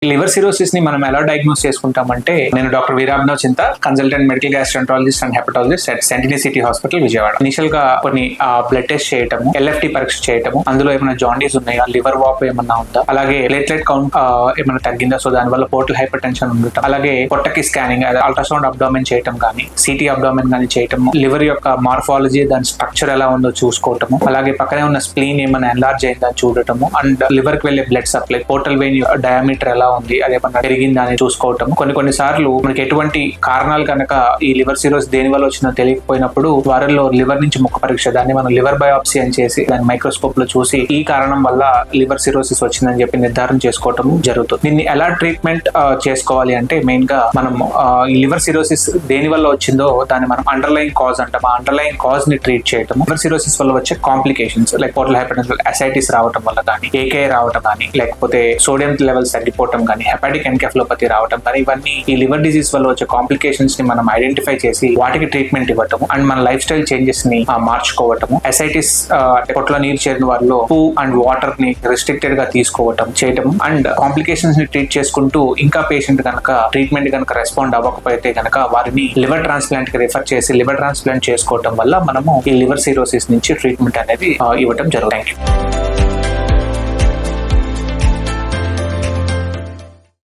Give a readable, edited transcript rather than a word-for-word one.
Liver cirrhosis ని మనం ఎలా డయాగ్నోస్ చేసుకుంటామంటే, నేను డాక్టర్ వీరాభినవ్ చింత, consultant medical gastroenterologist and hepatologist at Sentini city hospital Vijayawada. Initial గా కొన్ని బ్లడ్ టెస్ట్ చేయటము, LFT పరీక్ష చేయటము, అందులో ఏమైనా జాండీస్ ఉన్నాయా, లివర్ వాప్ ఏమన్నా ఉందా, అలాగే ప్లేట్లెట్ కౌంట్ ఏమైనా తగ్గిందా, సో దానివల్ల పోర్టల్ హైపర్ టెన్షన్ ఉండటం, అలాగే పొట్టకి స్కానింగ్ అల్ట్రాసౌండ్ అబ్డామిన్ చేయటం కానీ, సిటీ అబ్డామిన్ కానీ చేయటము, లివర్ యొక్క మార్ఫాలజీ దాని స్ట్రక్చర్ ఎలా ఉందో చూసుకోవటము, అలాగే పక్కనే ఉన్న స్ప్లీన్ ఏమైనా ఎన్లార్జ్ అయిందా చూడటము, అండ్ లివర్ కి వెళ్లే blood supply, portal vein diameter ఎలా ఉంది, అదేమన్నా పెరిగిందా అని చూసుకోవటం. కొన్ని సార్లు మనకి ఎటువంటి కారణాలు కనుక ఈ లివర్ సిరోసిస్ దేని వల్ల వచ్చిందో తెలియకపోయినప్పుడు వారిలో లివర్ నుంచి ముక్క పరీక్ష, దాన్ని మనం లివర్ బయాప్సీ అని చేసి దాని మైక్రోస్కోప్ లో చూసి ఈ కారణం వల్ల లివర్ సిరోసిస్ వచ్చిందని చెప్పి నిర్ధారణ చేసుకోవటం జరుగుతుంది. దీన్ని ఎలా ట్రీట్మెంట్ చేసుకోవాలి అంటే, మెయిన్ గా మనం ఈ లివర్ సిరోసిస్ దేని వల్ల వచ్చిందో దాన్ని మనం అండర్లైన్ కాజ్ అంటాం. ఆ అండర్లైన్ కాజ్ ని ట్రీట్ చేయటం. లివర్ సిరోసిస్ వల్ల వచ్చే complications like portal hyper tension, ascites రావటం వల్ల కానీ, ఏకే రావటం కానీ, లేకపోతే సోడియం లెవెల్స్ తగ్గిపోవటం కానీ, హెపాటిక్ ఎన్కెఫలోపతి రావటం కానీ, ఇవన్నీ ఈ లివర్ డిజీజ్ వల్ల వచ్చే కాంప్లికేషన్స్ ని మనం ఐడెంటిఫై చేసి వాటికి ట్రీట్మెంట్ ఇవ్వటము అండ్ మన లైఫ్ స్టైల్ చేంజెస్ ని మార్చుకోవటము. అసైటిస్ పొట్టలో నీరు చేరిన వారిలో ఉప్పు అండ్ వాటర్ ని రెస్ట్రిక్టెడ్ గా తీసుకోవటం చేయటం అండ్ కాంప్లికేషన్స్ ని ట్రీట్ చేసుకుంటూ ఇంకా పేషెంట్ కనుక ట్రీట్మెంట్ కనుక రెస్పాండ్ అవ్వకపోతే కనుక వారిని లివర్ ట్రాన్స్ప్లాంట్ కి రిఫర్ చేసి లివర్ ట్రాన్స్ప్లాంట్ చేసుకోవటం వల్ల మనము ఈ లివర్ సిరోసిస్ నుంచి ట్రీట్మెంట్ అనేది ఇవ్వటం జరుగుతుంది. Thank you.